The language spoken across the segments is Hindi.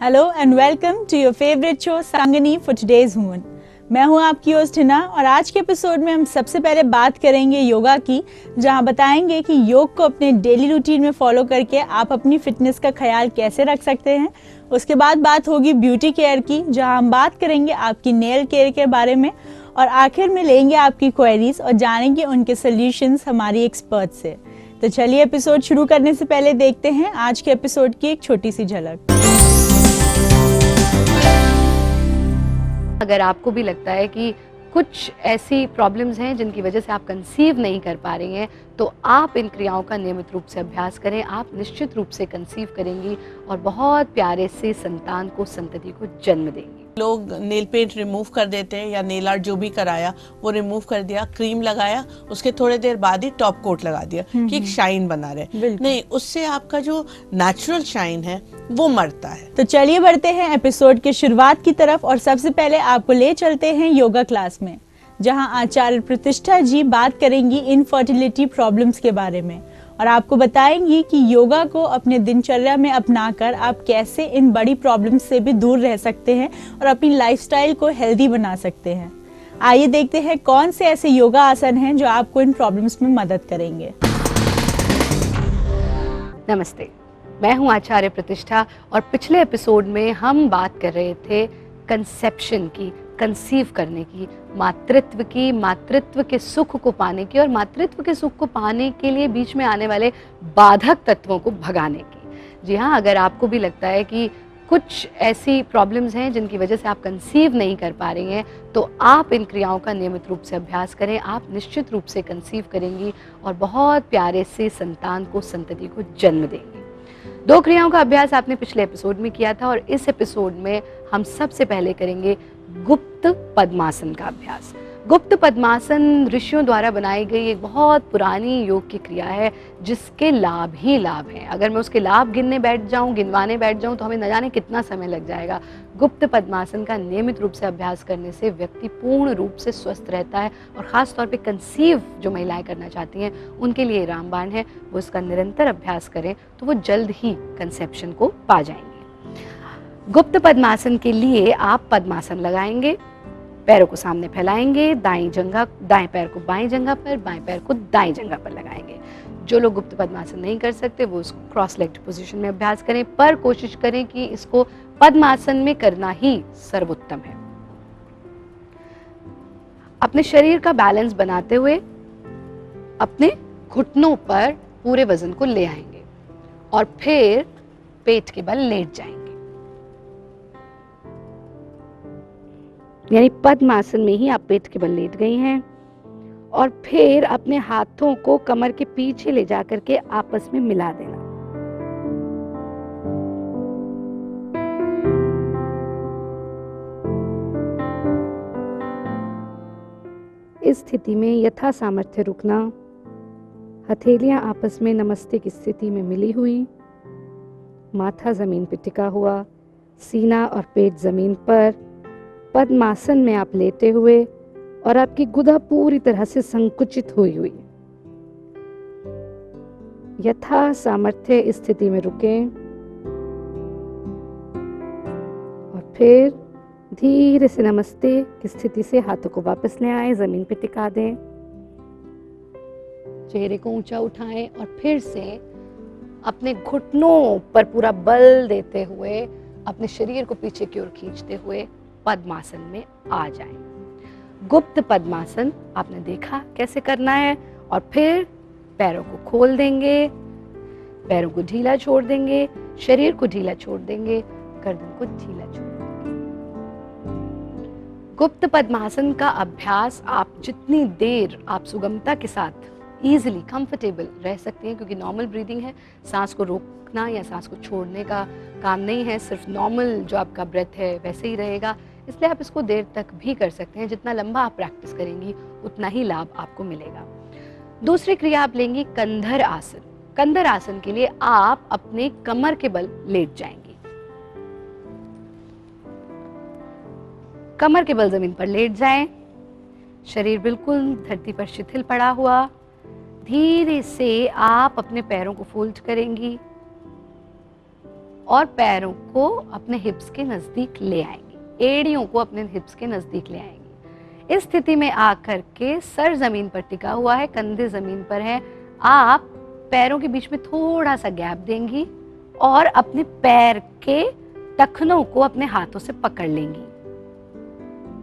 Hello and welcome to your favourite show Sangini for today's woman. मैं हूं आपकी होस्ट हिना और आज के एपिसोड में हम सबसे पहले बात करेंगे योगा की, जहां बताएंगे कि योग को अपने डेली रूटीन में फॉलो करके आप अपनी फिटनेस का ख्याल कैसे रख सकते हैं। उसके बाद बात होगी ब्यूटी केयर की, जहां हम बात करेंगे आपकी नेल केयर के बारे में और आखिर में लेंगे आपकी क्वेरीज और जानेंगे उनके सोल्यूशंस हमारी एक्सपर्ट से। तो चलिए एपिसोड शुरू करने से पहले देखते हैं आज के एपिसोड की एक छोटी सी झलक। अगर आपको भी लगता है कि कुछ ऐसी प्रॉब्लम्स हैं जिनकी वजह से आप कंसीव नहीं कर पा रही हैं, तो आप इन क्रियाओं का नियमित रूप से अभ्यास करें। आप निश्चित रूप से कंसीव करेंगी और बहुत प्यारे से संतान को, संतति को जन्म देंगी। लोग नेल पेंट रिमूव कर देते हैं या नेल आर्ट जो भी कराया वो रिमूव कर दिया, क्रीम लगाया, उसके थोड़े देर बाद ही टॉप कोट लगा दिया कि एक शाइन बना रहे। नहीं, उससे आपका जो नेचुरल शाइन है वो मरता है। तो चलिए बढ़ते हैं एपिसोड की शुरुआत की तरफ और सबसे पहले आपको ले चलते हैं योगा क्लास में, जहां आचार्य प्रतिष्ठा जी बात करेंगी इनफर्टिलिटी प्रॉब्लम्स के बारे में और आपको बताएंगी कि योगा को अपने दिनचर्या में अपनाकर आप कैसे इन बड़ी प्रॉब्लम्स से भी दूर रह सकते हैं और अपनी लाइफस्टाइल को हेल्दी बना सकते हैं। आइए देखते हैं कौन से ऐसे योगा आसन हैं जो आपको इन प्रॉब्लम्स में मदद करेंगे। नमस्ते, मैं हूं आचार्य प्रतिष्ठा और पिछले एपिसोड में हम बात कर रहे थे कंसेप्शन की, कंसीव करने की, मातृत्व के सुख को पाने की और मातृत्व के सुख को पाने के लिए बीच में आने वाले बाधक तत्वों को भगाने की। जी हाँ, अगर आपको भी लगता है कि कुछ ऐसी प्रॉब्लम्स हैं जिनकी वजह से आप कंसीव नहीं कर पा रही हैं, तो आप इन क्रियाओं का नियमित रूप से अभ्यास करें। आप निश्चित रूप से कंसीव करेंगी और बहुत प्यारे से संतान को, संतति को जन्म देंगी। 2 क्रियाओं का अभ्यास आपने पिछले एपिसोड में किया था और इस एपिसोड में हम सबसे पहले करेंगे गुप्त पद्मासन का अभ्यास। गुप्त पद्मासन ऋषियों द्वारा बनाई गई एक बहुत पुरानी योग की क्रिया है जिसके लाभ ही लाभ हैं। अगर मैं उसके लाभ गिनवाने बैठ जाऊं तो हमें न जाने कितना समय लग जाएगा। गुप्त पद्मासन का नियमित रूप से अभ्यास करने से व्यक्ति पूर्ण रूप से स्वस्थ रहता है और ख़ास तौर पे कंसीव जो महिलाएं करना चाहती हैं उनके लिए रामबाण है। वो इसका निरंतर अभ्यास करें तो वो जल्द ही कंसेप्शन को पा जाएंगे। गुप्त पद्मासन के लिए आप पद्मासन लगाएंगे, पैरों को सामने फैलाएंगे, दाएं पैर को बाएं जंघा पर, बाएं पैर को दाएं जंघा पर लगाएंगे। जो लोग गुप्त पद्मासन नहीं कर सकते वो इसको क्रॉस लेग्ड पोजीशन में अभ्यास करें, पर कोशिश करें कि इसको पद्मासन में करना ही सर्वोत्तम है। अपने शरीर का बैलेंस बनाते हुए अपने घुटनों पर पूरे वजन को ले आएंगे और फिर पेट के बल लेट जाएंगे। यानी पद्मासन में ही आप पेट के बल लेट गई हैं और फिर अपने हाथों को कमर के पीछे ले जाकर के आपस में मिला देना। इस स्थिति में यथा सामर्थ्य रुकना, हथेलियां आपस में नमस्ते की स्थिति में मिली हुई, माथा जमीन पर टिका हुआ, सीना और पेट जमीन पर, पद्मासन में आप लेटे हुए और आपकी गुदा पूरी तरह से संकुचित हुई हुई। यथा सामर्थ्य इस स्थिति में रुकें और फिर धीरे से नमस्ते की स्थिति से हाथों को वापस ले आए, जमीन पे टिका दें, चेहरे को ऊंचा उठाएं और फिर से अपने घुटनों पर पूरा बल देते हुए अपने शरीर को पीछे की ओर खींचते हुए पद्मासन में आ जाएं। गुप्त पद्मासन आपने देखा कैसे करना है और फिर पैरों को खोल देंगे, पैरों को ढीला छोड़ देंगे, शरीर को ढीला छोड़ देंगे, गर्दन को ढीला छोड़ देंगे। गुप्त पद्मासन का अभ्यास आप जितनी देर आप सुगमता के साथ इजीली कंफर्टेबल रह सकते हैं, क्योंकि नॉर्मल ब्रीदिंग है, सांस को रोकना या सांस को छोड़ने का काम नहीं है, सिर्फ नॉर्मल जो आपका ब्रेथ है वैसे ही रहेगा। इसलिए आप इसको देर तक भी कर सकते हैं। जितना लंबा आप प्रैक्टिस करेंगी उतना ही लाभ आपको मिलेगा। दूसरी क्रिया आप लेंगी कंधर आसन। कंधर आसन के लिए आप अपने कमर के बल लेट जाएंगी, कमर के बल जमीन पर लेट जाएं, शरीर बिल्कुल धरती पर शिथिल पड़ा हुआ। धीरे से आप अपने पैरों को फोल्ड करेंगी और पैरों को अपने हिप्स के नज़दीक ले आएंगी, एड़ियों को अपने हिप्स के नज़दीक ले आएंगी। इस स्थिति में आकर के सर ज़मीन पर टिका हुआ है, कंधे ज़मीन पर है। आप पैरों के बीच में थोड़ा सा गैप देंगी और अपने पैर के टखनों को अपने हाथों से पकड़ लेंगी।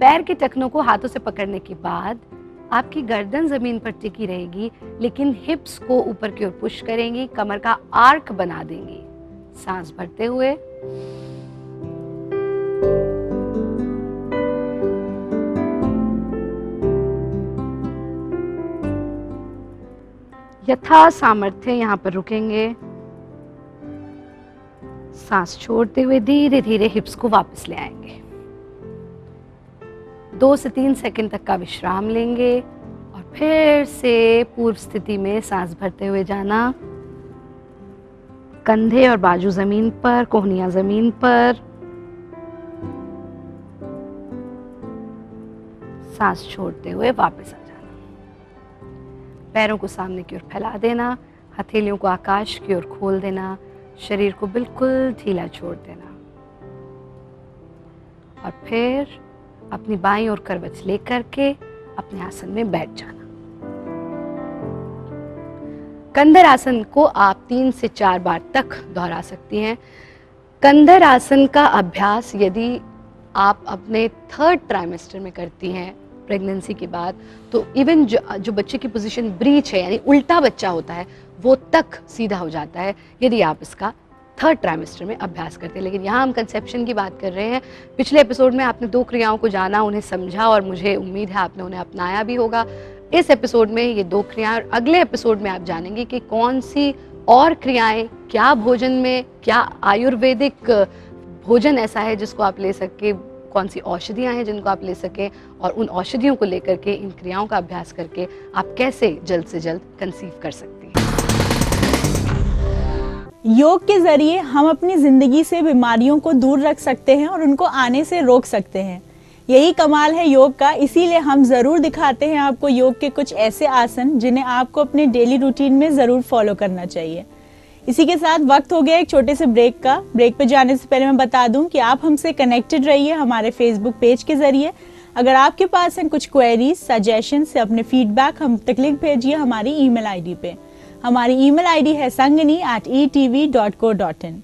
पैर के टखनों को हाथों से पकड़ने के बाद आपकी गर्दन जमीन पर टिकी रहेगी, लेकिन हिप्स को ऊपर की ओर पुश करेंगी, कमर का आर्क बना देंगी। सांस भरते हुए यथा सामर्थ्य यहाँ पर रुकेंगे। सांस छोड़ते हुए धीरे धीरे हिप्स को वापस ले आएंगे। 2 से 3 सेकंड तक का विश्राम लेंगे और फिर से पूर्व स्थिति में सांस भरते हुए जाना। कंधे और बाजू जमीन पर, कोहनियां जमीन पर। सांस छोड़ते हुए वापस आ जाना। पैरों को सामने की ओर फैला देना, हथेलियों को आकाश की ओर खोल देना, शरीर को बिल्कुल ढीला छोड़ देना और फिर अपनी बाईं ओर करवट लेकर के अपने आसन में बैठ जाना। कंधर आसन को आप 3 से 4 बार तक दोहरा सकती हैं। कंधर आसन का अभ्यास यदि आप अपने 3rd ट्राइमेस्टर में करती हैं प्रेगनेंसी के बाद, तो इवन जो बच्चे की पोजीशन ब्रीच है, यानी उल्टा बच्चा होता है, वो तक सीधा हो जाता है यदि आप इसका 3rd ट्राइमेस्टर में अभ्यास करते हैं। लेकिन यहाँ हम कंसेप्शन की बात कर रहे हैं। पिछले एपिसोड में आपने 2 क्रियाओं को जाना, उन्हें समझा और मुझे उम्मीद है आपने उन्हें अपनाया भी होगा। इस एपिसोड में ये 2 क्रियाएं और अगले एपिसोड में आप जानेंगे कि कौन सी और क्रियाएं, क्या भोजन में, क्या आयुर्वेदिक भोजन ऐसा है जिसको आप ले सके, कौन सी औषधियाँ हैं जिनको आप ले सकें, और उन औषधियों को लेकर के, इन क्रियाओं का अभ्यास करके आप कैसे जल्द से जल्द कंसीव कर सकती हैं। योग के जरिए हम अपनी जिंदगी से बीमारियों को दूर रख सकते हैं और उनको आने से रोक सकते हैं। यही कमाल है योग का, इसीलिए हम जरूर दिखाते हैं आपको योग के कुछ ऐसे आसन जिन्हें आपको अपने डेली रूटीन में जरूर फॉलो करना चाहिए। इसी के साथ वक्त हो गया एक छोटे से ब्रेक का। ब्रेक पे जाने से पहले मैं बता दूं कि आप हमसे कनेक्टेड रहिए हमारे फेसबुक पेज के जरिए। अगर आपके पास हैं कुछ क्वेरीज, सजेशन से अपने फीडबैक हम तक लिख भेजिए हमारी ईमेल आईडी पे। हमारी ईमेल आईडी है sangani@etv.co.in।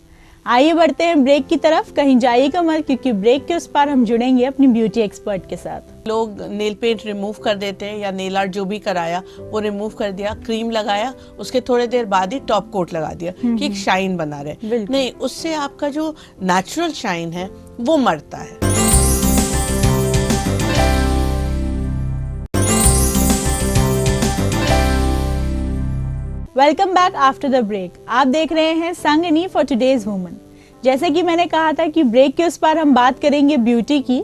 आइए बढ़ते हैं ब्रेक की तरफ। कहीं जाइएगा मत, क्योंकि ब्रेक के उस पार हम जुड़ेंगे अपनी ब्यूटी एक्सपर्ट के साथ। लोग नेल पेंट रिमूव कर देते हैं या नेल आर्ट जो भी कराया वो रिमूव कर दिया, क्रीम लगाया, उसके थोड़े देर बाद ही टॉप कोट लगा दिया कि एक शाइन बना रहे। नहीं, उससे आपका जो नेचुरल शाइन है वो मरता है। Welcome back after the break. आप देख रहे हैं संगनी फॉर टुडेज वुमन। जैसे कि मैंने कहा था कि ब्रेक के उस पार हम बात करेंगे ब्यूटी की।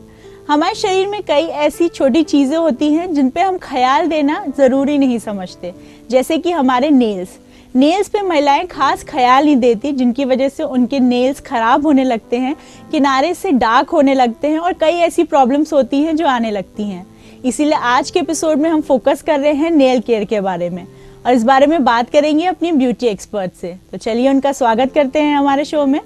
हमारे शरीर में कई ऐसी छोटी चीजें होती हैं जिन पे हम ख्याल देना जरूरी नहीं समझते, जैसे कि हमारे नेल्स पे महिलाएं खास ख्याल नहीं देती, जिनकी वजह से उनके नेल्स खराब होने लगते हैं, किनारे से डार्क होने लगते हैं और कई ऐसी प्रॉब्लम्स होती हैं जो आने लगती हैं। इसीलिए आज के एपिसोड में हम फोकस कर रहे हैं नेल केयर के बारे में और इस बारे में बात करेंगे अपनी ब्यूटी एक्सपर्ट से। तो चलिए उनका स्वागत करते हैं हमारे शो में।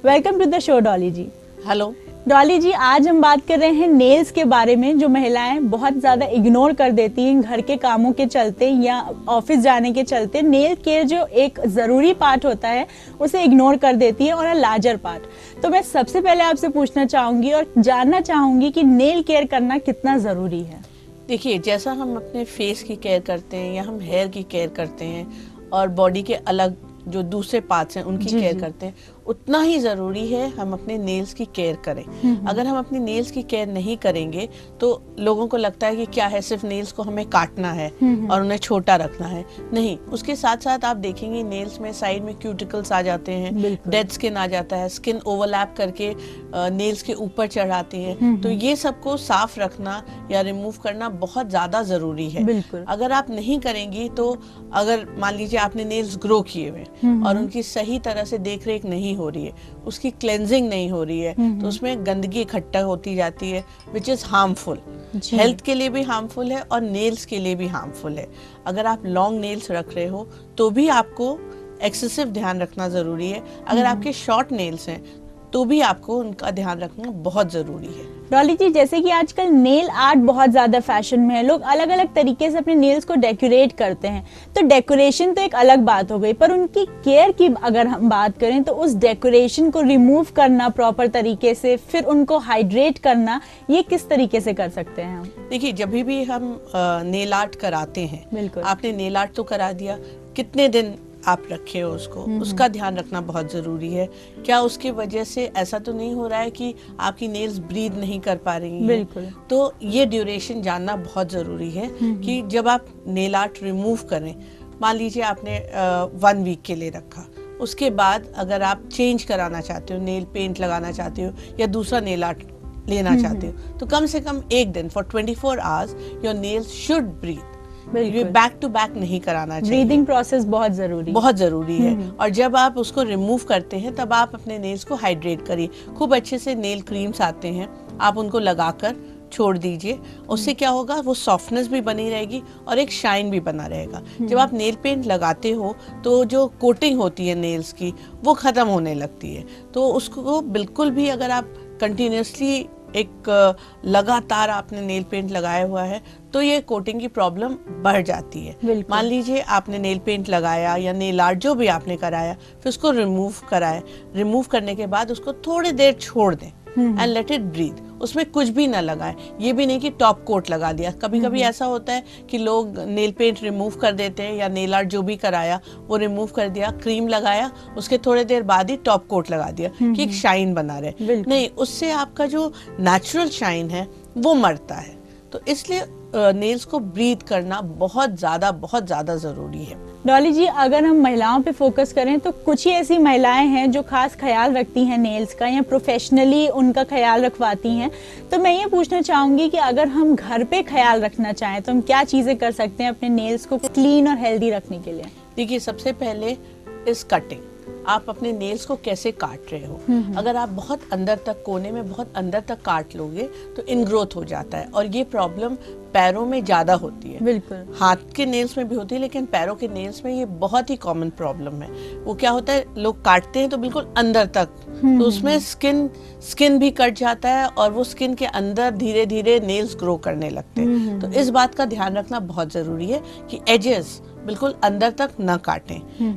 Welcome to the show Dolly ji. Hello Dolly ji, आज हम बात कर रहे हैं नेल्स के बारे में, जो महिलाएं बहुत ज़्यादा इग्नोर कर देती हैं घर के कामों के चलते या ऑफिस जाने के चलते। नेल केयर जो एक ज़रूरी पार्ट होता है उसे इग्नोर कर देती है और अ लार्जर पार्ट। तो मैं सबसे पहले आपसे पूछना चाहूँगी और जानना चाहूँगी कि नेल केयर करना कितना ज़रूरी है। देखिए, जैसा हम अपने फेस की केयर करते हैं या हम हेयर की केयर करते हैं और बॉडी के अलग जो दूसरे पार्ट्स हैं उनकी केयर करते हैं, उतना ही ज़रूरी है हम अपने नेल्स की केयर करें। अगर हम अपनी नेल्स की केयर नहीं करेंगे तो लोगों को लगता है कि क्या है, सिर्फ नेल्स को हमें काटना है और उन्हें छोटा रखना है। नहीं, उसके साथ साथ आप देखेंगे नेल्स में साइड में क्यूटिकल्स आ जाते हैं, डेड स्किन आ जाता है, स्किन ओवरलैप करके नेल्स के ऊपर चढ़ आती है। तो ये सबको साफ रखना या रिमूव करना बहुत ज़्यादा ज़रूरी है। अगर आप नहीं करेंगी तो अगर मान लीजिए आपने नेल्स ग्रो किए हुए और उनकी सही तरह से देख रेख नहीं हो रही है, उसकी क्लेंजिंग नहीं हो रही है, तो उसमें गंदगी इकट्ठा होती जाती है, विच इज हार्मफुल। हेल्थ के लिए भी हार्मफुल है और नेल्स के लिए भी हार्मफुल है। अगर आप लॉन्ग नेल्स रख रहे हो तो भी आपको एक्सेसिव ध्यान रखना जरूरी है। अगर आपके शॉर्ट नेल्स हैं तो भी आपको उनका ध्यान रखना बहुत जरूरी है। डॉली जी, जैसे कि आजकल नेल आर्ट बहुत ज्यादा फैशन में है, लोग अलग अलग तरीके से अपने नेल्स को डेकोरेट करते हैं। तो डेकोरेशन तो एक अलग बात हो गई, पर उनकी केयर की अगर हम बात करें तो उस डेकोरेशन को रिमूव करना प्रॉपर तरीके से, फिर उनको हाइड्रेट करना, ये किस तरीके से कर सकते हैं हम? देखिए, जब भी हम नेल आर्ट कराते हैं, बिल्कुल, आपने नेल आर्ट तो करा दिया, कितने दिन आप रखे हो उसको, उसका ध्यान रखना बहुत जरूरी है। क्या उसके वजह से ऐसा तो नहीं हो रहा है कि आपकी नेल्स ब्रीथ नहीं कर पा रही हैं? बिल्कुल। तो ये ड्यूरेशन जानना बहुत जरूरी है कि जब आप नेल आर्ट रिमूव करें, मान लीजिए आपने 1 वीक के लिए रखा, उसके बाद अगर आप चेंज कराना चाहते हो, नेल पेंट लगाना चाहते हो या दूसरा नेल आर्ट लेना चाहते हो, तो कम से कम 1 दिन for 24 hours your nails should breathe. ये बैक टू बैक नहीं कराना चाहिए। ब्रीदिंग प्रोसेस बहुत जरूरी है। और जब आप उसको रिमूव करते हैं तब आप अपने नेल्स को हाइड्रेट करिए। खूब अच्छे से नेल क्रीम्स आते हैं, आप उनको लगाकर छोड़ दीजिए। उससे क्या होगा, वो सॉफ्टनेस भी बनी रहेगी और एक शाइन भी बना रहेगा। जब आप नेल पेंट लगाते हो तो जो कोटिंग होती है नेल्स की, वो खत्म होने लगती है। तो उसको बिल्कुल भी, अगर आप कंटिन्यूसली एक लगातार आपने नेल पेंट लगाया हुआ है तो ये कोटिंग की प्रॉब्लम बढ़ जाती है। मान लीजिए आपने नेल पेंट लगाया या नेल आर्ट जो भी आपने कराया, फिर उसको रिमूव कराया, रिमूव करने के बाद उसको थोड़ी देर छोड़ दें एंड लेट इट ब्रीथ। उसमें कुछ भी ना लगाएं, ये भी नहीं कि टॉप कोट लगा दिया। कभी कभी ऐसा होता है कि लोग नेल पेंट रिमूव कर देते हैं या नेल आर्ट जो भी कराया वो रिमूव कर दिया, क्रीम लगाया, उसके थोड़े देर बाद ही टॉप कोट लगा दिया कि एक शाइन बना रहे। नहीं, उससे आपका जो नेचुरल शाइन है वो मरता है। तो इसलिए नेल्स को ब्रीथ करना बहुत ज्यादा जरूरी है। डॉली जी, अगर हम महिलाओं पे फोकस करें तो कुछ ही ऐसी महिलाएं हैं जो खास ख्याल रखती हैं नेल्स का या प्रोफेशनली उनका ख्याल रखवाती हैं। तो मैं ये पूछना चाहूंगी कि अगर हम घर पे ख्याल रखना चाहें तो हम क्या चीजें कर सकते हैं अपने नेल्स को क्लीन और हेल्दी रखने के लिए? देखिए, सबसे पहले इस कटिंग, आप अपने नेल्स को कैसे काट रहे हो। अगर आप बहुत अंदर तक, कोने में बहुत अंदर तक काट लोगे तो इनग्रोथ हो जाता है और ये प्रॉब्लम पैरों में ज्यादा होती है। बिल्कुल, हाथ के नेल्स में भी होती है लेकिन पैरों के नेल्स में ये बहुत ही कॉमन प्रॉब्लम है। वो क्या होता है, लोग काटते हैं तो बिल्कुल अंदर तक, तो उसमें स्किन भी कट जाता है और वो स्किन के अंदर धीरे धीरे नेल्स ग्रो करने लगते हैं। तो इस बात का ध्यान रखना बहुत जरूरी है कि एजेस बिल्कुल अंदर तक न काटें।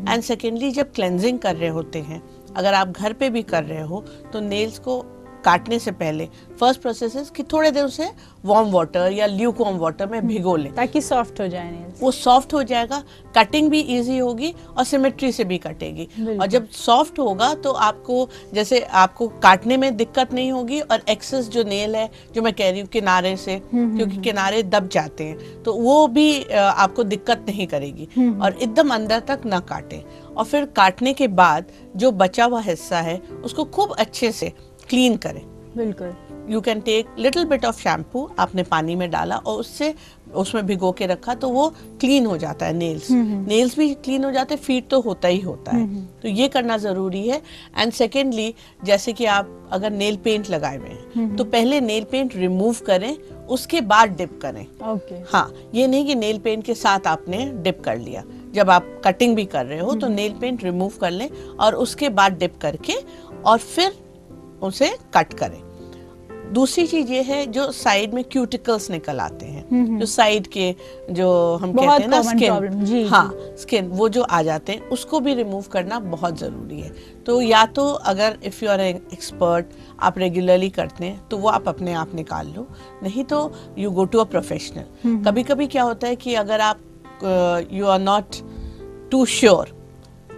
एंड सेकेंडली, जब क्लेंजिंग कर रहे होते हैं, अगर आप घर पे भी कर रहे हो तो नेल्स को काटने से पहले फर्स्ट प्रोसेस है कि थोड़े देर उसे वार्म वाटर या ल्यूकवार्म वाटर में भिगो लें ताकि सॉफ्ट हो जाए नेल्स। वो सॉफ्ट हो जाएगा, कटिंग भी इजी होगी और सिमेट्री से भी कटेगी। और जब सॉफ्ट होगा तो आपको, जैसे आपको काटने में दिक्कत नहीं होगी और एक्सेस जो नेल है, जो मैं कह रही हूँ किनारे से, क्योंकि किनारे दब जाते हैं, तो वो भी आपको दिक्कत नहीं करेगी। और एकदम अंदर तक ना काटें। और फिर काटने के बाद जो बचा हुआ हिस्सा है उसको खूब अच्छे से क्लीन करें। बिल्कुल, you can take little bit of shampoo, आपने पानी में डाला और उससे उसमें भिगो के रखा तो वो क्लीन हो जाता है। नेल्स भी क्लीन हो जाते हैं, फीट तो होता ही होता है। तो ये करना जरूरी है। एंड सेकेंडली, जैसे कि आप अगर नेल पेंट लगाए हुए हैं तो पहले नेल पेंट रिमूव करें, उसके बाद डिप करें। हाँ, ये नहीं कि नेल पेंट के साथ आपने डिप कर लिया। जब आप कटिंग भी कर रहे हो तो नेल पेंट रिमूव कर लें और उसके बाद डिप करके और फिर उसे कट करें। दूसरी चीज ये है, जो साइड में क्यूटिकल्स निकल आते हैं, जो साइड के, जो हम कहते हैं ना स्किन, हाँ स्किन, वो जो आ जाते हैं, उसको भी रिमूव करना बहुत जरूरी है। तो या तो अगर इफ यू आर एक्सपर्ट, आप रेगुलरली करते हैं तो वो आप अपने आप निकाल लो, नहीं तो you go to a professional. कभी कभी क्या होता है कि अगर आप you are not too sure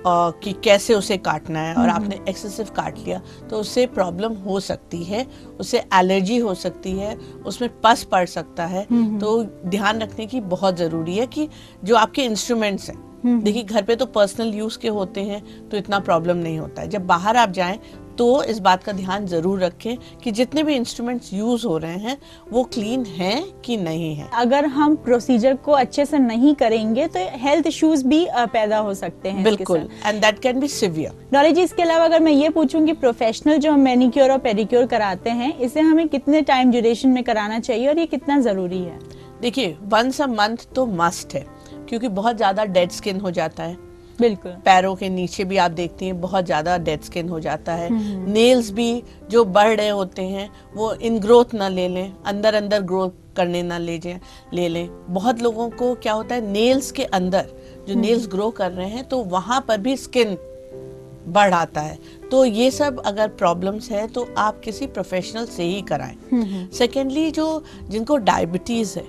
कि कैसे उसे काटना है और आपने एक्सेसिव काट लिया तो उससे प्रॉब्लम हो सकती है, उससे एलर्जी हो सकती है, उसमें पस पड़ सकता है। तो ध्यान रखने की बहुत ज़रूरी है कि जो आपके इंस्ट्रूमेंट्स हैं, देखिए घर पे तो पर्सनल यूज़ के होते हैं तो इतना प्रॉब्लम नहीं होता है। जब बाहर आप जाएं तो इस बात का ध्यान जरूर रखें कि जितने भी इंस्ट्रूमेंट्स यूज हो रहे हैं वो क्लीन हैं कि नहीं है। अगर हम प्रोसीजर को अच्छे से नहीं करेंगे तो हेल्थ इश्यूज भी पैदा हो सकते हैं। बिल्कुल, and that can be severe. Dolly ji, इसके अलावा अगर मैं ये पूछूं कि प्रोफेशनल जो हम मैनिक्योर और पेडिक्योर कराते हैं, इसे हमें कितने टाइम ड्यूरेशन में कराना चाहिए और ये कितना जरूरी है? देखिए, वंस अ मंथ तो मस्ट है, क्योंकि बहुत ज्यादा डेड स्किन हो जाता है बिल्कुल। पैरों के नीचे भी आप देखती हैं बहुत ज्यादा डेड स्किन हो जाता है। नेल्स भी जो बढ़ रहे होते हैं वो इन ग्रोथ ना ले लें, अंदर अंदर ग्रोथ करने ना ले लें। बहुत लोगों को क्या होता है, नेल्स के अंदर जो नेल्स ग्रो कर रहे हैं तो वहां पर भी स्किन बढ़ आता है। तो ये सब अगर प्रॉब्लम्स है तो आप किसी प्रोफेशनल से ही कराएं। सेकेंडली, जो जिनको डायबिटीज है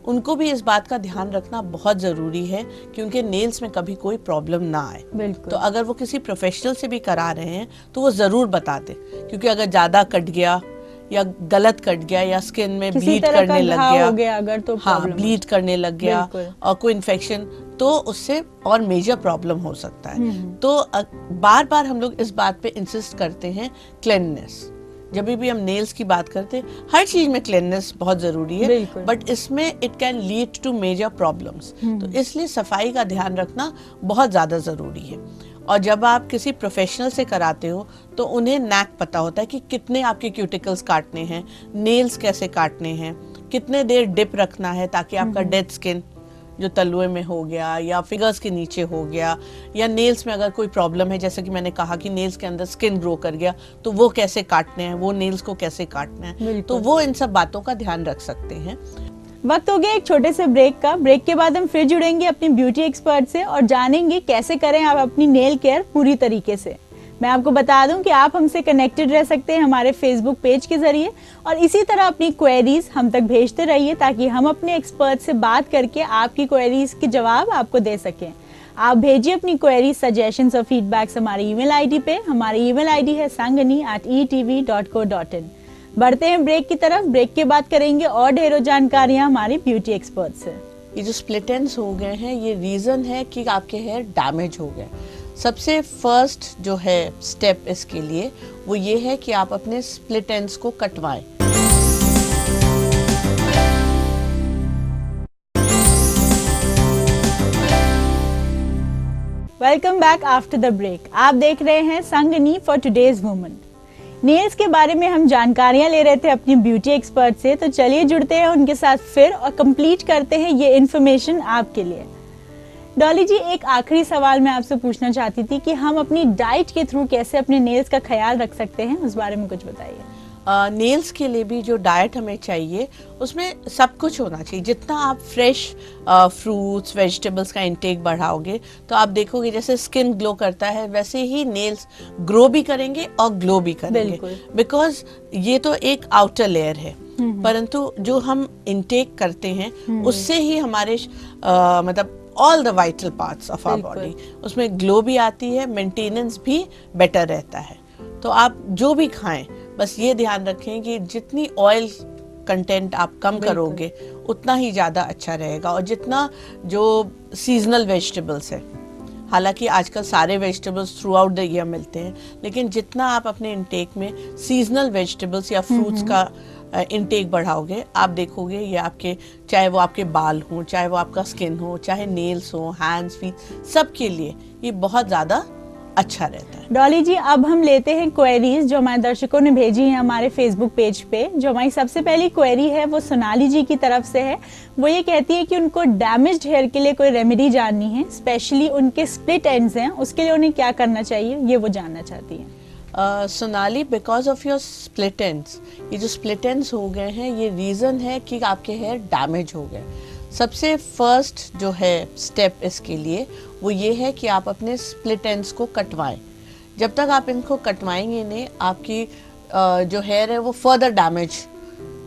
उनको भी इस बात का ध्यान रखना बहुत जरूरी है कि उनके नेल्स में कभी कोई प्रॉब्लम ना आए। तो अगर वो किसी प्रोफेशनल से भी करा रहे हैं तो वो जरूर बता दें, क्योंकि अगर ज्यादा कट गया या गलत कट गया या स्किन में ब्लीड करने लग गया अगर तो हाँ ब्लीड करने लग गया और कोई इन्फेक्शन, तो उससे और मेजर प्रॉब्लम हो सकता है। तो बार बार हम लोग इस बात पे इंसिस्ट करते हैं क्लीननेस। जब भी हम नेल्स की बात करते हैं, हर चीज में क्लीननेस बहुत जरूरी है, बट इसमें it can lead to major problems. तो इसलिए सफाई का ध्यान रखना बहुत ज्यादा जरूरी है। और जब आप किसी प्रोफेशनल से कराते हो तो उन्हें नैक पता होता है कि कितने आपके क्यूटिकल्स काटने हैं, नेल्स कैसे काटने हैं, कितने देर डिप रखना है ताकि आपका डेड स्किन जो तलुए में हो गया या फिगर्स के नीचे हो गया या नेल्स में अगर कोई प्रॉब्लम है, जैसे कि मैंने कहा कि नेल्स के अंदर स्किन ग्रो कर गया, तो वो कैसे काटने हैं, वो नेल्स को कैसे काटना है, तो वो इन सब बातों का ध्यान रख सकते हैं। वक्त हो गया एक छोटे से ब्रेक का। ब्रेक के बाद हम फिर जुड़ेंगे अपनी ब्यूटी एक्सपर्ट से और जानेंगे कैसे करें आप अपनी नेल केयर पूरी तरीके से। मैं आपको बता दूं कि आप हमसे कनेक्टेड रह सकते हैं हमारे फेसबुक पेज के जरिए, और इसी तरह अपनी क्वेरीज हम तक भेजते रहिए ताकि हम अपने एक्सपर्ट से बात करके आपकी क्वेरीज के जवाब आपको दे सकें। आप भेजिए अपनी क्वेरीज, सजेशंस और फीडबैक्स हमारी ईमेल आईडी पे। हमारी ईमेल आईडी है sangani@etv.co.in। बढ़ते हैं ब्रेक की तरफ। ब्रेक के बाद करेंगे और ढेरों जानकारियां हमारे ब्यूटी एक्सपर्ट से। ये जो स्प्लिट एंड्स हो गए हैं, ये रीजन है कि आपके हेयर डैमेज हो गए। सबसे फर्स्ट जो है स्टेप इसके लिए वो ये है कि आप अपने स्प्लिट एंड्स को कटवाएं। Welcome back after the break. आप देख रहे हैं Sangini for today's woman. Nails के बारे में हम जानकारियां ले रहे थे अपनी ब्यूटी एक्सपर्ट से, तो चलिए जुड़ते हैं उनके साथ फिर और कंप्लीट करते हैं ये इन्फॉर्मेशन आपके लिए। डॉली जी, एक आखिरी सवाल मैं आपसे पूछना चाहती थी कि हम अपनी डाइट के थ्रू कैसे अपने नेल्स का ख्याल रख सकते हैं, उस बारे में कुछ बताइए। नेल्स के लिए भी जो डाइट हमें चाहिए उसमें सब कुछ होना चाहिए। जितना आप फ्रेश फ्रूट्स वेजिटेबल्स का इंटेक बढ़ाओगे तो आप देखोगे जैसे स्किन ग्लो करता है वैसे ही नेल्स ग्रो भी करेंगे और ग्लो भी करेंगे, बिकॉज ये तो एक आउटर लेयर है, परंतु जो हम इंटेक करते हैं उससे ही हमारे मतलब all the vital parts of our body उसमें ग्लो भी आती है, मेंटेनेंस भी बेटर रहता है। तो आप जो भी खाएं बस ये ध्यान रखें कि जितनी ऑयल कंटेंट आप कम करोगे उतना ही ज़्यादा अच्छा रहेगा। और जितना जो सीजनल वेजिटेबल्स है, हालांकि आजकल सारे vegetables through out the year मिलते हैं, लेकिन जितना आप अपने इंटेक में सीजनल वेजिटेबल्स या फ्रूट्स का इंटेक बढ़ाओगे, आप देखोगे ये आपके, चाहे वो आपके बाल हो, चाहे वो आपका स्किन हो, चाहे नेल्स हो, हैंड्स, फीट, सबके लिए ये बहुत ज़्यादा अच्छा रहता है। डॉली जी, अब हम लेते हैं क्वेरीज जो हमारे दर्शकों ने भेजी है हमारे फेसबुक पेज पे। जो हमारी सबसे पहली क्वेरी है वो सोनाली जी की तरफ से है। वो ये कहती है कि उनको डैमेज्ड हेयर के लिए कोई रेमेडी जाननी है, स्पेशली उनके स्प्लिट एंड्स हैं, उसके लिए उन्हें क्या करना चाहिए, ये वो जानना चाहती है। Sonali, because of your split ends, ये जो स्प्लिट एंड्स हो गए हैं ये रीज़न है कि आपके हेयर डैमेज हो गए। सबसे फर्स्ट जो है स्टेप इसके लिए वो ये है कि आप अपने स्प्लिट एंड्स को कटवाएं। जब तक आप इनको कटवाएंगे नहीं, आपकी जो हेयर है वो फर्दर डैमेज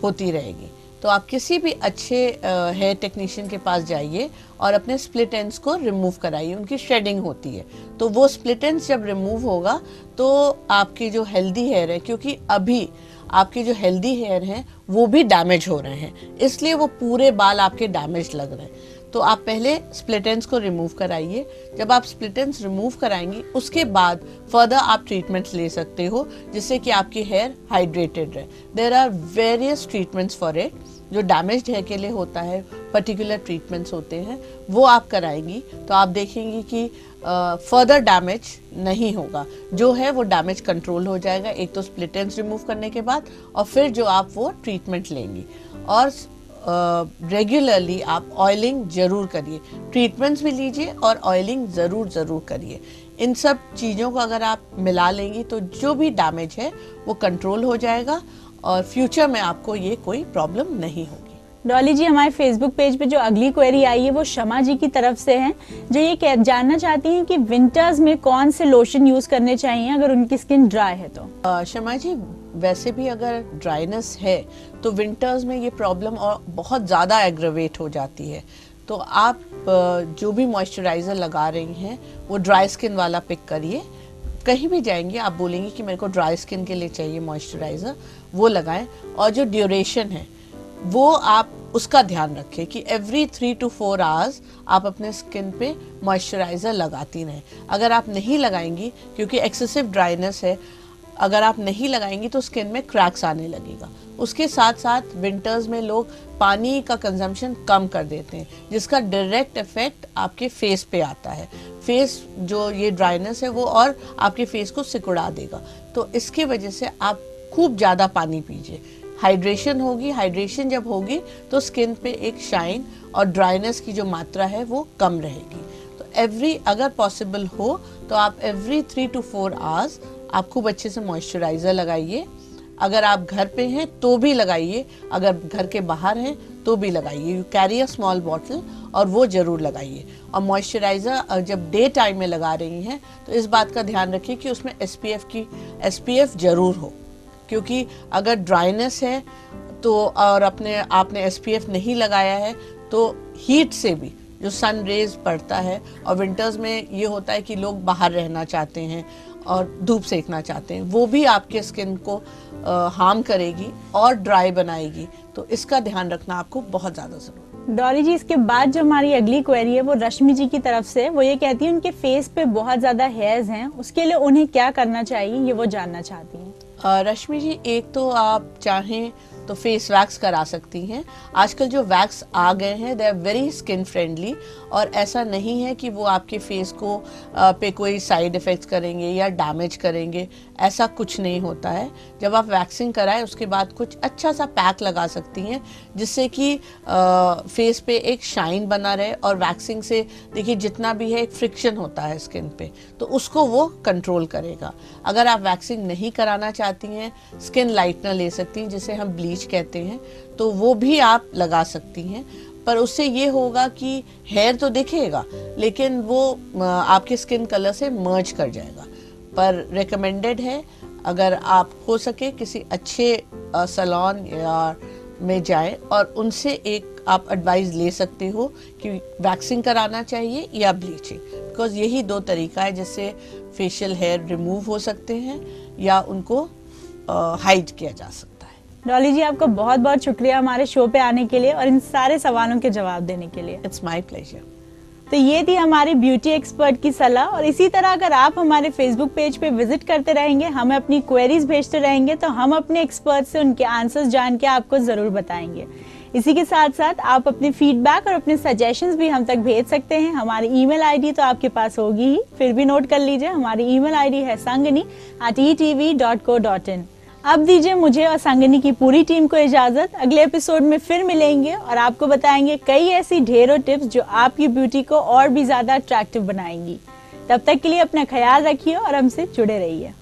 होती रहेगी। तो आप किसी भी अच्छे हेयर टेक्नीशियन के पास जाइए और अपने स्प्लिट एंड्स को रिमूव कराइए। उनकी शेडिंग होती है, तो वो स्प्लिट एंड्स जब रिमूव होगा तो आपकी जो हेल्दी हेयर है, क्योंकि अभी आपके जो हेल्दी हेयर हैं वो भी डैमेज हो रहे हैं, इसलिए वो पूरे बाल आपके डैमेज लग रहे हैं। तो आप पहले स्प्लिट एंड्स को रिमूव कराइए। जब आप स्प्लिट एंड्स रिमूव कराएंगी उसके बाद फर्दर आप ट्रीटमेंट्स ले सकते हो जिससे कि आपकी हेयर हाइड्रेटेड रहे। There are various treatments for it. जो डैमेज्ड हेयर के लिए होता है पर्टिकुलर ट्रीटमेंट्स होते हैं, वो आप कराएंगी तो आप देखेंगी कि फर्दर डैमेज नहीं होगा। जो है वो डैमेज कंट्रोल हो जाएगा, एक तो स्प्लिट एंड्स रिमूव करने के बाद, और फिर जो आप वो ट्रीटमेंट लेंगी। और रेगुलरली आप ऑयलिंग जरूर करिए, ट्रीटमेंट्स भी लीजिए और ऑयलिंग ज़रूर करिए। इन सब चीज़ों को अगर आप मिला लेंगी तो जो भी डैमेज है वो कंट्रोल हो जाएगा और फ्यूचर में आपको ये कोई प्रॉब्लम नहीं होगी। डॉली जी, हमारे फेसबुक पेज पे जो अगली क्वेरी आई है वो शमा जी की तरफ से है, जो ये जानना चाहती हैं कि विंटर्स में कौन से लोशन यूज करने चाहिए अगर उनकी स्किन ड्राई है तो। शमा जी, वैसे भी अगर ड्राइनेस है तो विंटर्स में ये प्रॉब्लम और बहुत ज़्यादा एग्रवेट हो जाती है। तो आप जो भी मॉइस्चराइज़र लगा रही हैं वो ड्राई स्किन वाला पिक करिए। कहीं भी जाएंगे आप बोलेंगे कि मेरे को ड्राई स्किन के लिए चाहिए मॉइस्चराइज़र, वो लगाएं। और जो ड्यूरेशन है वो आप उसका ध्यान रखें कि एवरी 3 to 4 आवर्स आप अपने स्किन पे मॉइस्चराइज़र लगाती रहें। अगर आप नहीं लगाएंगी, क्योंकि एक्सेसिव ड्राइनेस है, अगर आप नहीं लगाएंगी तो स्किन में क्रैक्स आने लगेगा। उसके साथ साथ विंटर्स में लोग पानी का कंजम्पशन कम कर देते हैं, जिसका डायरेक्ट इफेक्ट आपके फेस पे आता है। फेस जो ये ड्राइनेस है वो और आपके फेस को सिकुड़ा देगा। तो इसकी वजह से आप खूब ज़्यादा पानी पीजिए। हाइड्रेशन होगी, हाइड्रेशन जब होगी तो स्किन पे एक शाइन और ड्राइनेस की जो मात्रा है वो कम रहेगी। तो अगर पॉसिबल हो तो आप एवरी 3 to 4 आवर्स आप खूब अच्छे से मॉइस्चराइज़र लगाइए। अगर आप घर पे हैं तो भी लगाइए, अगर घर के बाहर हैं तो भी लगाइए। You carry a small bottle और वो ज़रूर लगाइए। और मॉइस्चराइज़र जब डे टाइम में लगा रही हैं तो इस बात का ध्यान रखिए कि उसमें SPF ज़रूर हो, क्योंकि अगर ड्राइनेस है तो और आपने SPF नहीं लगाया है तो हीट से भी जो सन रेज पड़ता है, और विंटर्स में ये होता है कि लोग बाहर रहना चाहते हैं और धूप सेकना चाहते हैं, वो भी आपके स्किन को हार्म करेगी और ड्राई बनाएगी। तो इसका ध्यान रखना आपको बहुत ज़्यादा ज़रूरी है। डॉली जी, इसके बाद जो हमारी अगली क्वेरी है वो रश्मि जी की तरफ से। वो ये कहती है उनके फेस पे बहुत ज़्यादा हेयर्स हैं, उसके लिए उन्हें क्या करना चाहिए, ये वो जानना चाहती हैं। रश्मि जी, एक तो आप चाहें तो फेस वैक्स करा सकती हैं। आजकल जो वैक्स आ गए हैं they are very skin friendly, और ऐसा नहीं है कि वो आपके फेस को पे कोई साइड इफ़ेक्ट्स करेंगे या डैमेज करेंगे, ऐसा कुछ नहीं होता है। जब आप वैक्सिंग कराएं उसके बाद कुछ अच्छा सा पैक लगा सकती हैं जिससे कि फेस पे एक शाइन बना रहे। और वैक्सिंग से देखिए जितना भी है एक फ्रिक्शन होता है स्किन पे, तो उसको वो कंट्रोल करेगा। अगर आप वैक्सिंग नहीं कराना चाहती हैं, स्किन लाइटनर ले सकती हैं जिसे हम ब्लीच कहते हैं, तो वो भी आप लगा सकती हैं। पर उससे ये होगा कि हेयर तो दिखेगा लेकिन वो आपके स्किन कलर से मर्ज कर जाएगा। पर रिकमेंडेड है अगर आप हो सके किसी अच्छे सैलून या में जाएं और उनसे एक आप एडवाइस ले सकते हो कि वैक्सिंग कराना चाहिए या ब्लीचिंग, बिकॉज यही दो तरीका है जिससे फेशियल हेयर रिमूव हो सकते हैं या उनको हाइड किया जा सकता है। डॉली जी, आपका बहुत बहुत शुक्रिया हमारे शो पे आने के लिए और इन सारे सवालों के जवाब देने के लिए। It's my pleasure. तो ये थी हमारी ब्यूटी एक्सपर्ट की सलाह। और इसी तरह अगर आप हमारे फेसबुक पेज पे विजिट करते रहेंगे, हमें अपनी क्वेरीज भेजते रहेंगे, तो हम अपने एक्सपर्ट से उनके आंसर्स जान के आपको जरूर बताएंगे। इसी के साथ साथ आप अपने फीडबैक और अपने सजेशंस भी हम तक भेज सकते हैं। हमारी ईमेल आईडी तो आपके पास होगी ही, फिर भी नोट कर लीजिए। हमारी ईमेल आईडी है sangani@etv.co.in। अब दीजिए मुझे और संगनी की पूरी टीम को इजाजत। अगले एपिसोड में फिर मिलेंगे और आपको बताएंगे कई ऐसी ढेरों टिप्स जो आपकी ब्यूटी को और भी ज्यादा अट्रैक्टिव बनाएंगी। तब तक के लिए अपना ख्याल रखिए और हमसे जुड़े रहिए।